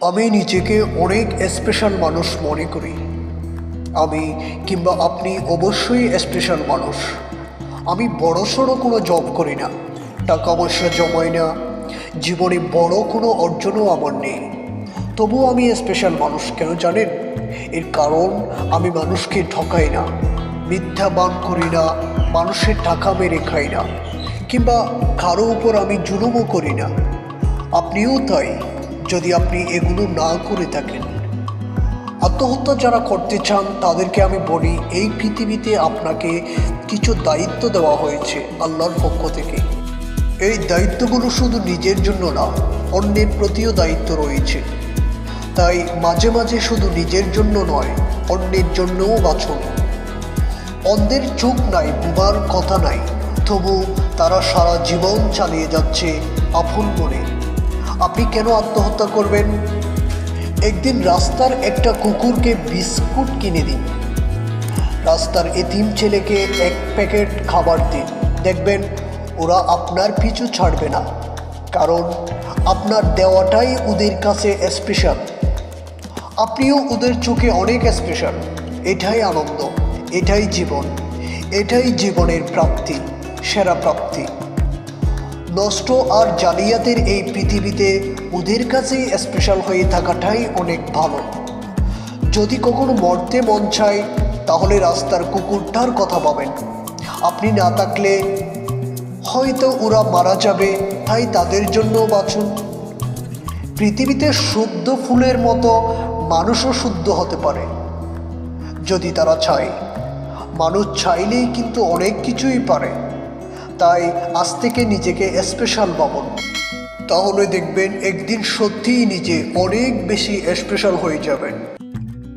আমি নিজেকে অনেক স্পেশাল মানুষ মনে করি। আমি কিংবা আপনি অবশ্যই স্পেশাল মানুষ। আমি বড়সড় কোনো জব করি না, টাকা পয়সা জমাই না, জীবনে বড় কোনো অর্জনও আমার নেই। তবুও আমি স্পেশাল মানুষ। কেন জানেন? এর কারণ আমি মানুষকে ঠকাই না, মিথ্যা বান করি না, মানুষের টাকা মেরে খাই না, কিংবা কারো উপর আমি জুলুমও করি না। আপনিও তাই, যদি আপনি এগুলো না করে থাকেন। আত্মহত্যা যারা করতে চান তাদেরকে আমি বলি, এই পৃথিবীতে আপনাকে কিছু দায়িত্ব দেওয়া হয়েছে আল্লাহর পক্ষ থেকে। এই দায়িত্বগুলো শুধু নিজের জন্য না, অন্যের প্রতিও দায়িত্ব রয়েছে। তাই মাঝে মাঝে শুধু নিজের জন্য নয়, অন্যের জন্যও বাঁচুন। অন্ধের চোখ নাই, বোবার কথা নাই, তবু তারা সারা জীবন চালিয়ে যাচ্ছে আপন মনে। আপনি কেন আত্মহত্যা করবেন? একদিন রাস্তার একটা কুকুরকে বিস্কুট কিনে দিন, রাস্তার এতিম ছেলেকে এক প্যাকেট খাবার দিন, দেখবেন ওরা আপনার পিছু ছাড়বে না। কারণ আপনার দেওয়াটাই ওদের কাছে স্পেশাল। আপনিও ওদের চোখে অনেক স্পেশাল। এটাই আনন্দ, এটাই জীবন, এটাই জীবনের প্রাপ্তি, সেরা প্রাপ্তি। নষ্ট আর জালিয়াতের এই পৃথিবীতে ওদের কাছেই স্পেশাল হয়ে থাকাটাই অনেক ভালো। যদি কখনো মরতে মন চায়, তাহলে রাস্তার কুকুরটার কথা ভাবেন। আপনি না থাকলে হয়তো ওরা মারা যাবে, তাই তাদের জন্য বাঁচুন। পৃথিবীতে শুদ্ধ ফুলের মতো মানুষও শুদ্ধ হতে পারে, যদি তারা চায়। মানুষ চাইলেই কিন্তু অনেক কিছুই পারে। তাই আজ থেকে নিজেকে স্পেশাল ভাবুন, তাহলে দেখবেন একদিন সত্যিই নিজে অনেক বেশি স্পেশাল হয়ে যাবেন।